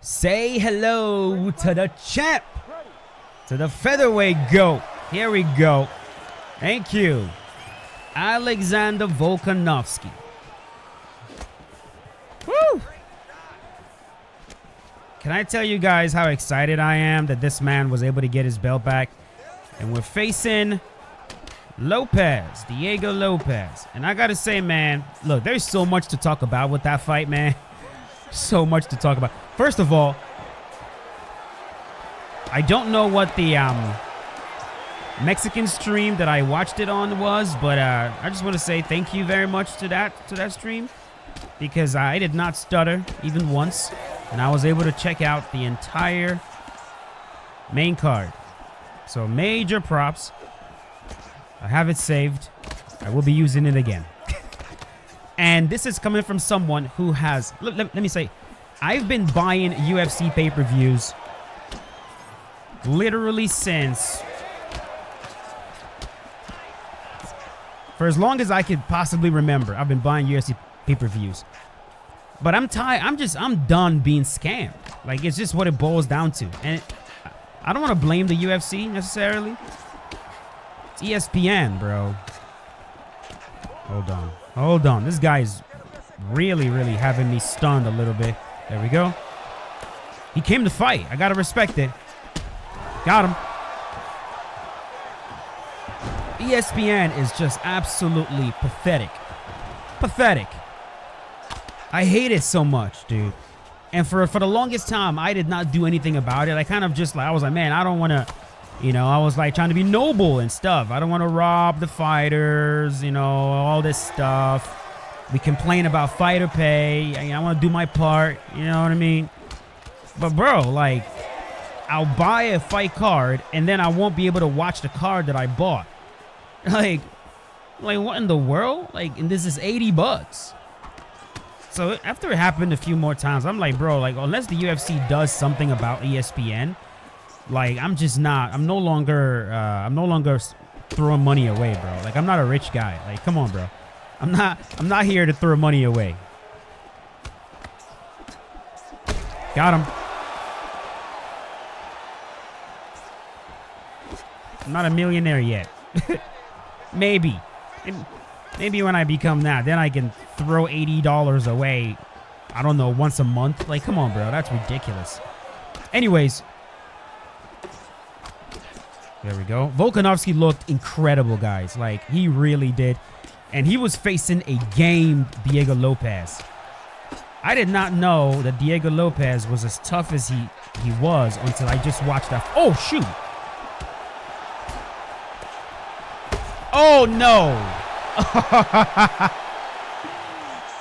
Say hello to the champ, to the featherweight GOAT. Here we go. Thank you, Alexander Volkanovski. Woo! Can I tell you guys how excited I am that this man was able to get his belt back? And we're facing Lopez, Diego Lopez. And I gotta say, man, look, there's so much to talk about with that fight, man. So much to talk about. First of all, I don't know what the Mexican stream that I watched it on was, but I just want to say thank you very much to that stream, because I did not stutter even once, and I was able to check out the entire main card. So major props. I have it saved. I will be using it again. And this is coming from someone who has, let me say, I've been buying UFC pay-per-views literally since, for as long as I could possibly remember. I've been buying UFC pay-per-views. But I'm tired. I'm done being scammed. Like, it's just what it boils down to. And I don't want to blame the UFC necessarily. It's ESPN, bro. Hold on. This guy's really having me stunned a little bit. There we go. He came to fight. I gotta respect it. Got him. ESPN is just absolutely pathetic. Pathetic. I hate it so much, dude. And for the longest time, I did not do anything about it. I kind of just like, I was like, man, I don't want to, you know, I was like trying to be noble and stuff. I don't want to rob the fighters, you know, all this stuff. We complain about fighter pay. I want to do my part, you know what I mean? But bro, like, I'll buy a fight card and then I won't be able to watch the card that I bought. Like what in the world? Like, and this is $80. So after it happened a few more times, I'm like, bro, like, unless the UFC does something about ESPN, like, I'm no longer throwing money away, bro. Like, I'm not a rich guy. Like, come on, bro. I'm not here to throw money away. Got him. I'm not a millionaire yet. Maybe when I become that, then I can throw $80 away, I don't know, once a month. Like, come on, bro. That's ridiculous. Anyways. There we go. Volkanovski looked incredible, guys. Like, he really did. And he was facing a gamed Diego Lopez. I did not know that Diego Lopez was as tough as he was until I just watched that. Oh, shoot. Oh, no.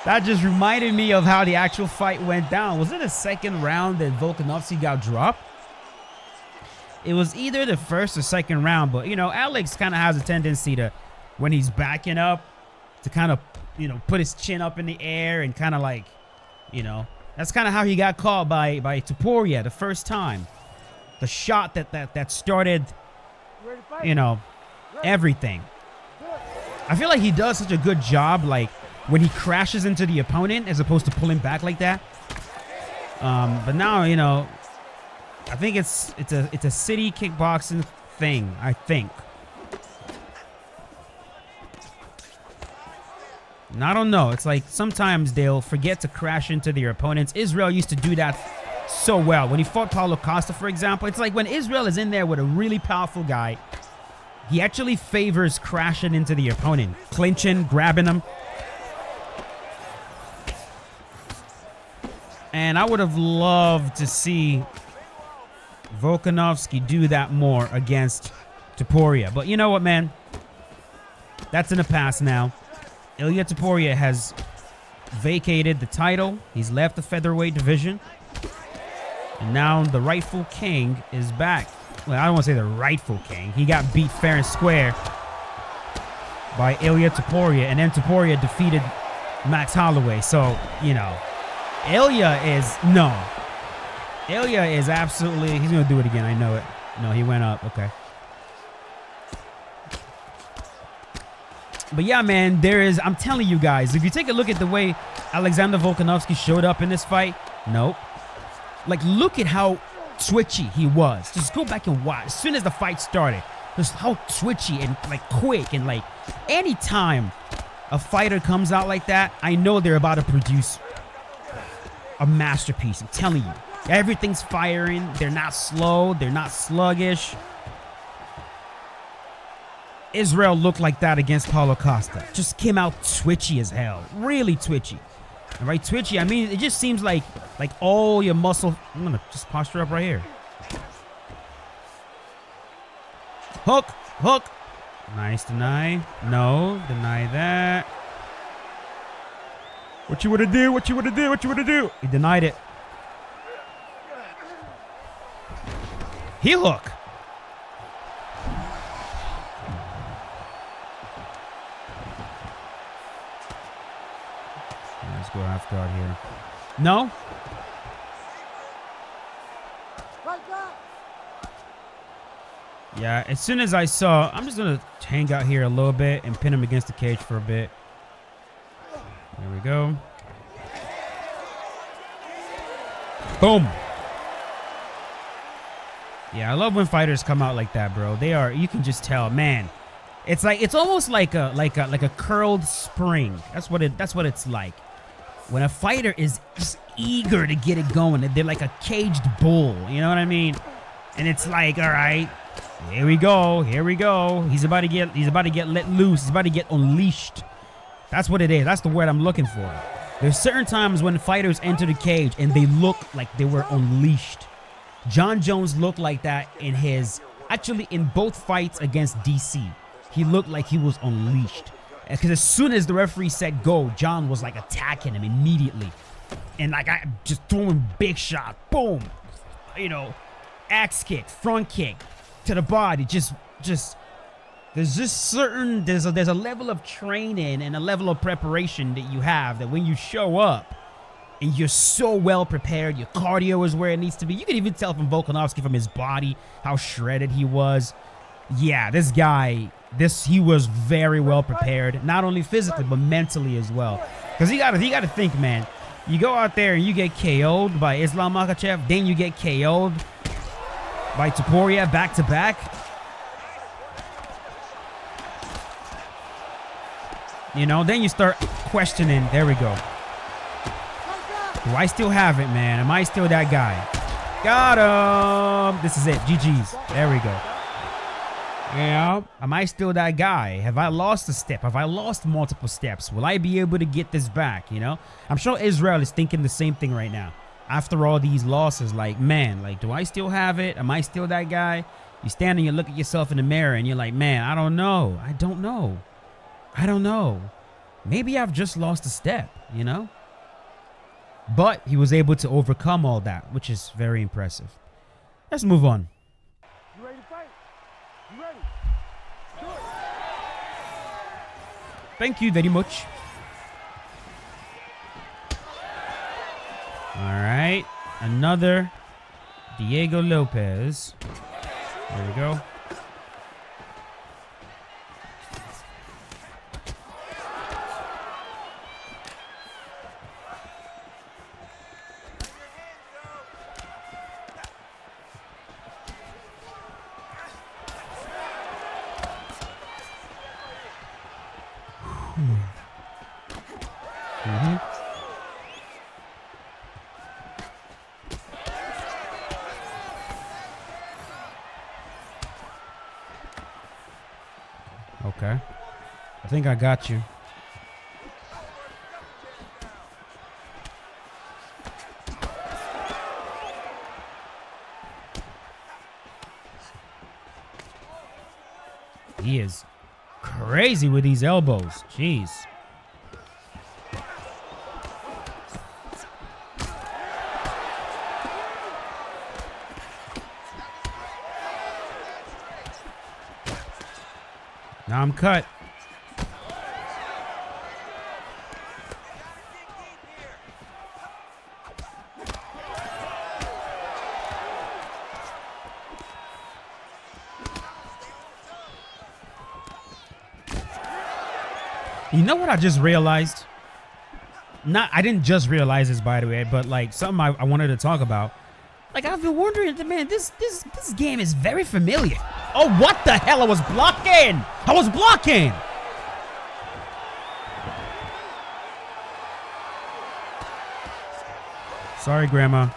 That just reminded me of how the actual fight went down. Was it the second round that Volkanovski got dropped? It was either the first or second round, but, you know, Alex kind of has a tendency to, when he's backing up, to kind of, you know, put his chin up in the air and kind of like, you know, that's kind of how he got caught by Topuria the first time. The shot that started, you know, everything. I feel like he does such a good job, like, when he crashes into the opponent as opposed to pulling back like that. But now, you know, I think it's a city kickboxing thing, I think. And I don't know. It's like sometimes they'll forget to crash into their opponents. Israel used to do that so well. When he fought Paulo Costa, for example, it's like when Israel is in there with a really powerful guy, he actually favors crashing into the opponent, clinching, grabbing him. And I would have loved to see Volkanovski do that more against Topuria. But you know what, man? That's in the past now. Ilia Topuria has vacated the title. He's left the featherweight division. And now the rightful king is back. Well, I don't want to say the rightful king. He got beat fair and square by Ilia Topuria. And then Topuria defeated Max Holloway. So, you know, Ilia is absolutely, he's going to do it again. I know it. No, he went up. Okay. But yeah, man, I'm telling you guys, if you take a look at the way Alexander Volkanovski showed up in this fight, nope. Like, look at how twitchy he was. Just go back and watch. As soon as the fight started, just how twitchy and like quick, and like anytime a fighter comes out like that, I know they're about to produce a masterpiece. I'm telling you. Everything's firing. They're not slow. They're not sluggish. Israel looked like that against Paulo Costa. Just came out twitchy as hell. Really twitchy. And right, twitchy, I mean, it just seems like all your muscle. I'm going to just posture up right here. Hook. Hook. Nice deny. No. Deny that. What you want to do? What you want to do? What you want to do? He denied it. Heel hook. Let's go half guard here. No. Yeah, as soon as I saw, I'm just going to hang out here a little bit and pin him against the cage for a bit. There we go. Boom. Yeah, I love when fighters come out like that, bro. They are, you can just tell, man. It's almost like a curled spring. That's what it's like. When a fighter is just eager to get it going, they're like a caged bull, you know what I mean? And it's like, all right, here we go, here we go. He's about to get let loose. He's about to get unleashed. That's what it is. That's the word I'm looking for. There's certain times when fighters enter the cage and they look like they were unleashed. John Jones looked like that in both fights against DC. He looked like he was unleashed. Because as soon as the referee said go, John was like attacking him immediately. And like I just throwing big shot. Boom. You know, axe kick, front kick to the body. Just there's just there's a level of training and a level of preparation that you have that when you show up and you're so well prepared, your cardio is where it needs to be. You can even tell from Volkanovski, from his body, how shredded he was. Yeah, this guy, he was very well prepared, not only physically but mentally as well. Because he gotta think, man. You go out there and you get KO'd by Islam Makhachev, then you get KO'd by Topuria back to back. You know, then you start questioning. There we go. Do I still have it, man? Am I still that guy? Got him. This is it. GG's. There we go. Yeah. Am I still that guy? Have I lost a step? Have I lost multiple steps? Will I be able to get this back? You know, I'm sure Israel is thinking the same thing right now. After all these losses, like, man, like, do I still have it? Am I still that guy? You stand and you look at yourself in the mirror and you're like, man, I don't know. I don't know. I don't know. Maybe I've just lost a step, you know? But he was able to overcome all that, which is very impressive. Let's move on. You ready to fight? You ready? Do it. Thank you very much. All right. Another Diego Lopez. There we go. Okay. I think I got you. He is crazy with these elbows. Jeez. Now I'm cut. You know what I just realized? I didn't just realize this, by the way, but like something I wanted to talk about. Like, I've been wondering, man, this game is very familiar. Oh, what the hell? I was blocking. I was blocking. Sorry, Grandma.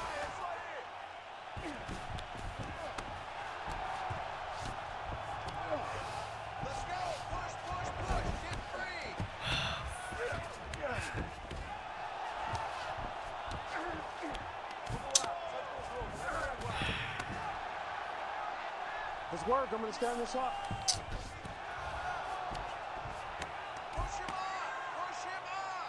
Let's work. I'm going to stand this up. Push him off. Push him off.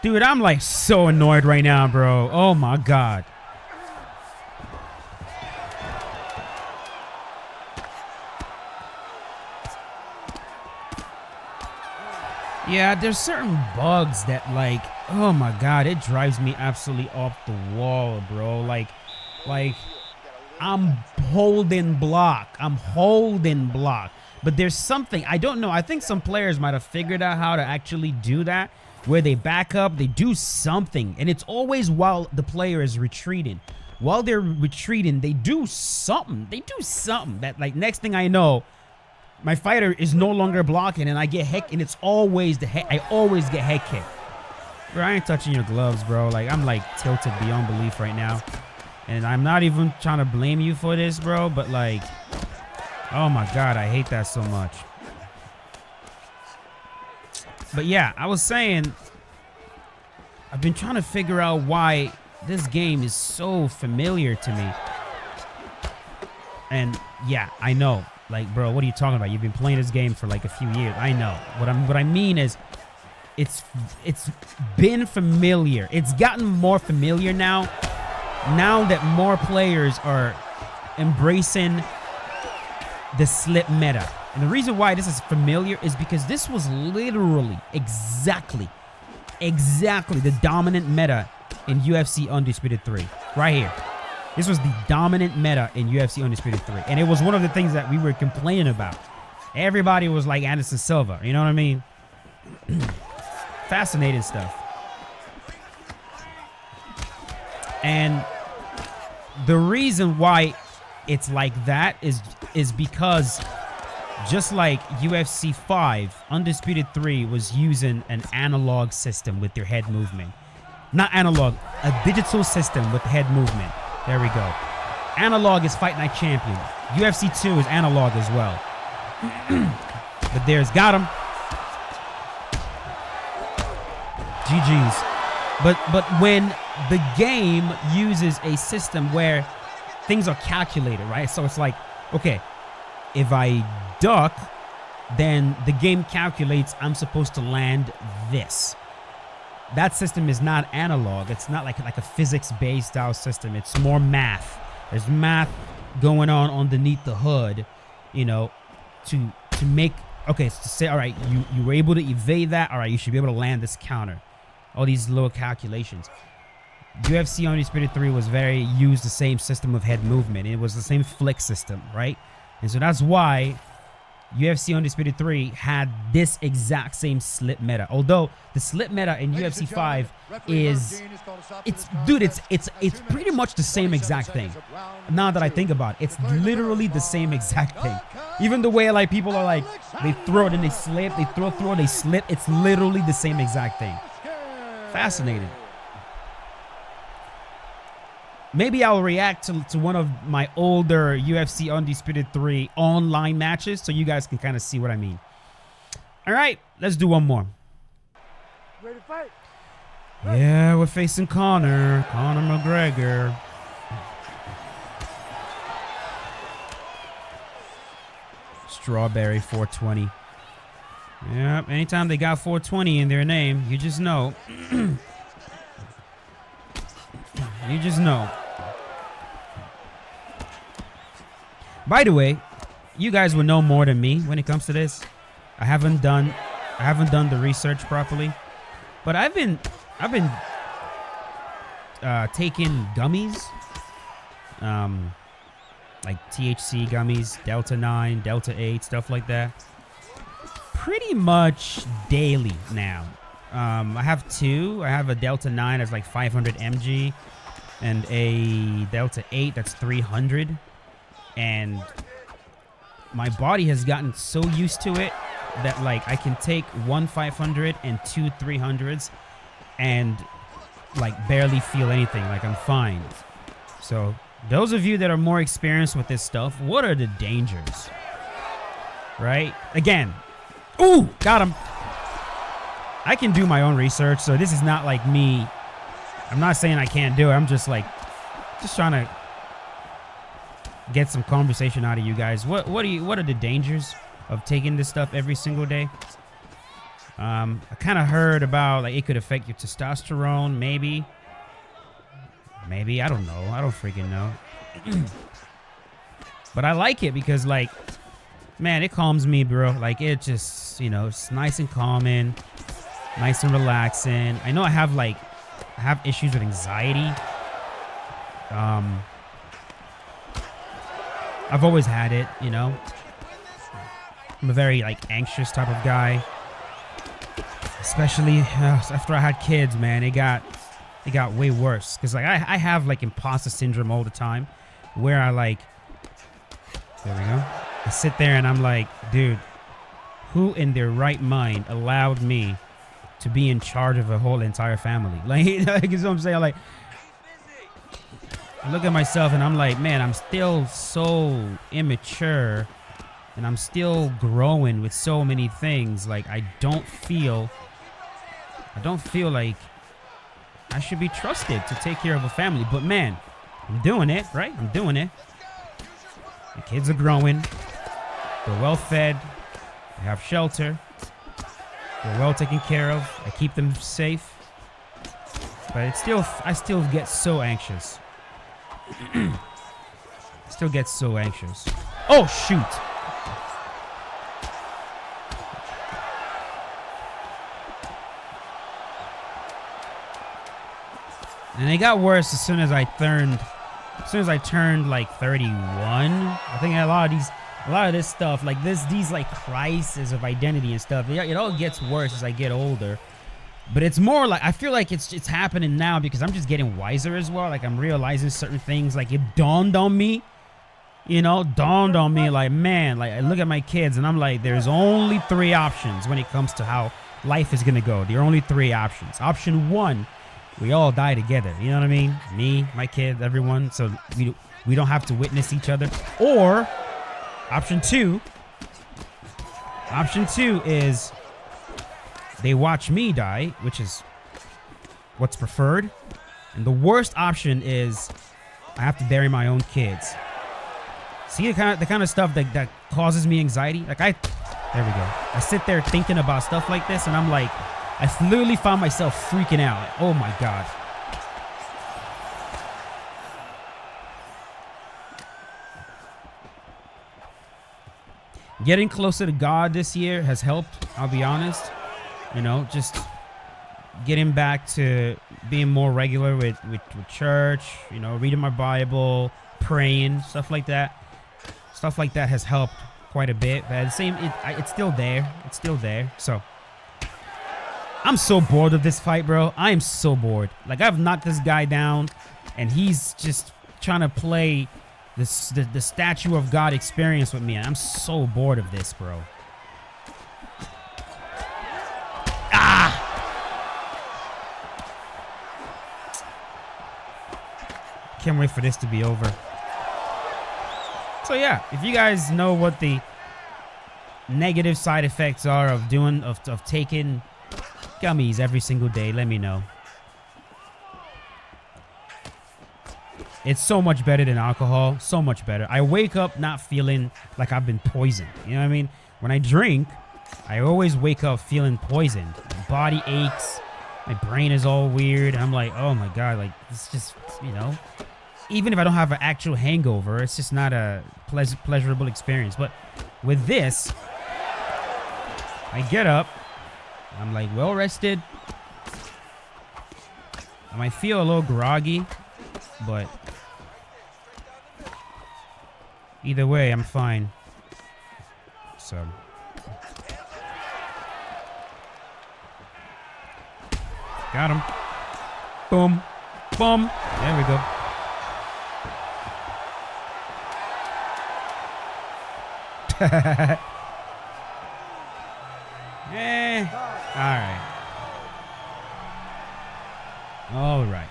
Dude, I'm like so annoyed right now, bro. Oh my God. Yeah, there's certain bugs that, like, oh my God, it drives me absolutely off the wall, bro. Like I'm holding block. I'm holding block. But there's something, I don't know. I think some players might have figured out how to actually do that, where they back up, they do something. And it's always while the player is retreating. While they're retreating, they do something. They do something that, like, next thing I know, my fighter is no longer blocking and I get head, and it's always the head. I always get head kicked. Bro, I ain't touching your gloves, bro. Like, I'm like tilted beyond belief right now. And I'm not even trying to blame you for this, bro, but like, oh my God, I hate that so much. But yeah, I was saying, I've been trying to figure out why this game is so familiar to me. And yeah, I know. Like, bro, what are you talking about? You've been playing this game for like a few years. I know. What I mean is, it's been familiar. It's gotten more familiar now. Now that more players are embracing the slip meta. And the reason why this is familiar is because this was literally exactly the dominant meta in UFC Undisputed 3. Right here. This was the dominant meta in UFC Undisputed 3. And it was one of the things that we were complaining about. Everybody was like Anderson Silva. You know what I mean? Fascinating stuff. And the reason why it's like that is because just like UFC 5, Undisputed 3 was using an analog system with their head movement. Not analog, a digital system with head movement. There we go. Analog is Fight Night Champion. UFC 2 is analog as well. But there's got him. GG's. But when the game uses a system where things are calculated, right? So it's like, okay, if I duck, then the game calculates I'm supposed to land this. That system is not analog. It's not like a physics-based style system. It's more math. There's math going on underneath the hood, you know, to make, okay, to say, all right, you were able to evade that. All right, you should be able to land this counter. All these little calculations. UFC Undisputed 3 was used the same system of head movement. It was the same flick system, right? And so that's why UFC Undisputed 3 had this exact same slip meta. Although the slip meta in UFC 5 is, it's pretty much the same exact thing. Now that I think about it, it's literally the same exact thing. Even the way like people are like, they throw it and they slip, they throw, they slip. It's literally the same exact thing. Fascinating. Maybe I'll react to one of my older UFC Undisputed 3 online matches so you guys can kind of see what I mean. All right, let's do one more. Ready to fight? Yeah, we're facing Conor McGregor. Strawberry 420. Yep, anytime they got 420 in their name, you just know. You just know. By the way, you guys would know more than me when it comes to this. I haven't done the research properly, but I've been taking gummies, like THC gummies, Delta 9, Delta 8, stuff like that, pretty much daily now. I have two. I have a Delta 9 that's like 500 mg and a Delta 8 that's 300. And my body has gotten so used to it that like I can take one 500 and two 300s and like barely feel anything. Like I'm fine. So those of you that are more experienced with this stuff, what are the dangers? Right? Again. Ooh, got him. I can do my own research, so this is not like me. I'm not saying I can't do it. I'm just like, just trying to get some conversation out of you guys. What are the dangers of taking this stuff every single day? I kind of heard about like it could affect your testosterone, maybe. I don't know. I don't freaking know. But I like it because like, man, it calms me, bro. Like it just, you know, it's nice and calming, nice and relaxing. I know I have issues with anxiety. I've always had it, you know. I'm a very like anxious type of guy, especially after I had kids. Man, it got way worse because like I have like imposter syndrome all the time, where I like, there we go. I sit there and I'm like, dude, who in their right mind allowed me to be in charge of a whole entire family? Like, you know what I'm saying? Like, I look at myself and I'm like, man, I'm still so immature and I'm still growing with so many things. Like, I don't feel like I should be trusted to take care of a family. But man, I'm doing it, right? I'm doing it. The kids are growing. They're well fed. They have shelter. They're well taken care of. I keep them safe. But I still get so anxious. Still get so anxious. Oh, shoot. And it got worse as soon as I turned like 31. I think a lot of this stuff, like these like crises of identity and stuff, it all gets worse as I get older. But it's more like, I feel like it's happening now because I'm just getting wiser as well. Like I'm realizing certain things. Like it dawned on me, like, man, like I look at my kids and I'm like, there's only 3 options when it comes to how life is going to go. There are only 3 options. Option 1, we all die together. You know what I mean? Me, my kids, everyone. So we don't have to witness each other. Or option 2 is they watch me die, which is what's preferred. And the worst option is I have to bury my own kids. See the kind of stuff that causes me anxiety? Like there we go. I sit there thinking about stuff like this and I'm like, I literally found myself freaking out. Like, oh my God. Getting closer to God this year has helped, I'll be honest. You know, just getting back to being more regular with church, you know, reading my Bible, praying, stuff like that. Stuff like that has helped quite a bit. But at the same, it's still there. It's still there. So I'm so bored of this fight, bro. I am so bored. Like I've knocked this guy down, and he's just trying to play the statue of God experience with me. And I'm so bored of this, bro. Can't wait for this to be over. So yeah, if you guys know what the negative side effects are of taking gummies every single day, let me know. It's so much better than alcohol. So much better. I wake up not feeling like I've been poisoned. You know what I mean? When I drink, I always wake up feeling poisoned. My body aches. My brain is all weird. I'm like, oh my God, like it's just you know, even if I don't have an actual hangover, it's just not a pleasurable experience. But with this, I get up, I'm like well rested. I might feel a little groggy, but either way, I'm fine. So got him. Boom. Boom. There we go. All right. All right.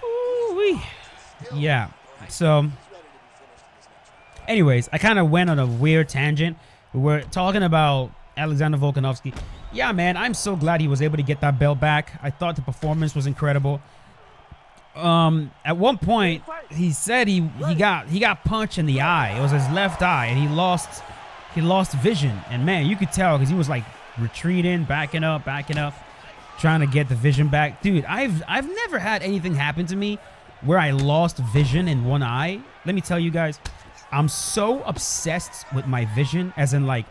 Ooh-wee. Yeah. So, anyways, I kind of went on a weird tangent. We were talking about Alexander Volkanovski. Yeah, man, I'm so glad he was able to get that belt back. I thought the performance was incredible. At one point, he said he got punched in the eye. It was his left eye, and he lost vision. And man, you could tell because he was like retreating, backing up, trying to get the vision back. Dude, I've never had anything happen to me where I lost vision in one eye. Let me tell you guys, I'm so obsessed with my vision, as in like,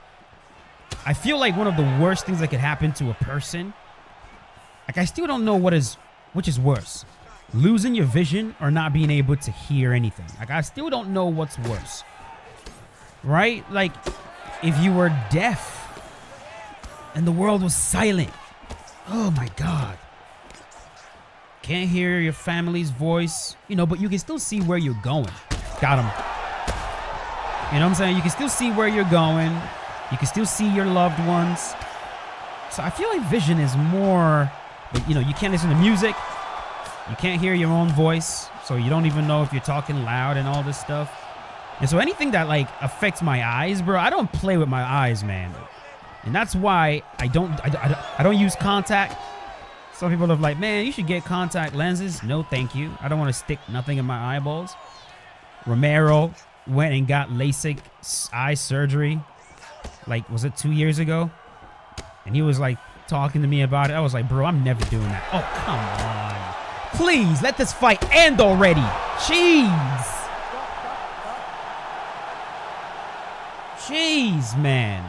I feel like one of the worst things that could happen to a person. Like, I still don't know which is worse. Losing your vision or not being able to hear anything. Like, I still don't know what's worse. Right? Like, if you were deaf and the world was silent. Oh my God. Can't hear your family's voice, you know, but you can still see where you're going. Got him. You know what I'm saying? You can still see where you're going. You can still see your loved ones. So I feel like vision is more, you know, you can't listen to music. You can't hear your own voice, so you don't even know if you're talking loud and all this stuff. And so anything that like affects my eyes, bro, I don't play with my eyes, man. And that's why I don't use contact. Some people are like, man, you should get contact lenses. No, thank you. I don't want to stick nothing in my eyeballs. Romero went and got LASIK eye surgery. Like, was it 2 years ago? And he was like talking to me about it. I was like, bro, I'm never doing that. Oh, come on. Please, let this fight end already. Jeez. Jeez, man.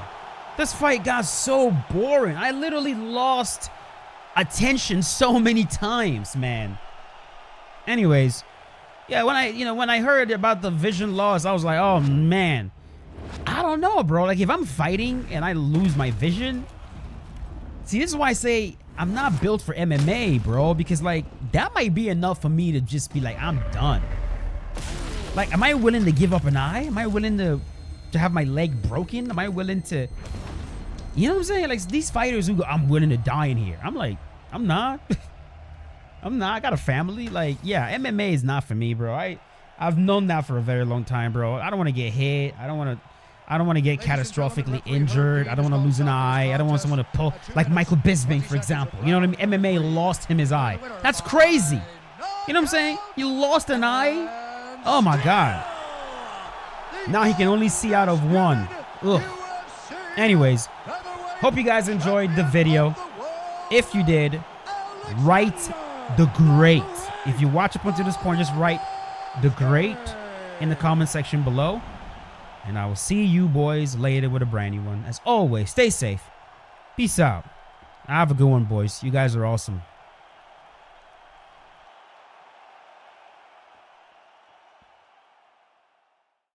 This fight got so boring. I literally lost attention so many times, man. Anyways, yeah, when I heard about the vision loss, I was like, oh, man. I don't know, bro. Like, if I'm fighting and I lose my vision, see, this is why I say I'm not built for MMA, bro, because like that might be enough for me to just be like, I'm done. Like, am I willing to give up an eye? Am I willing to have my leg broken? Am I willing to, you know what I'm saying? Like, these fighters who go, I'm willing to die in here. I'm like, I'm not. I'm not. I got a family. Like, yeah, MMA is not for me, bro. I've known that for a very long time, bro. I don't want to get hit. I don't want to get catastrophically injured. I don't want to lose an eye. I don't want someone to pull, like Michael Bisping, for example. You know what I mean? MMA lost him his eye. That's crazy. You know what I'm saying? You lost an eye? Oh, my God. Now he can only see out of one. Ugh. Anyways, hope you guys enjoyed the video. If you did, write the great. If you watch up until this point, just write the great in the comment section below. And I will see you boys later with a brand new one. As always, stay safe. Peace out. Have a good one, boys. You guys are awesome.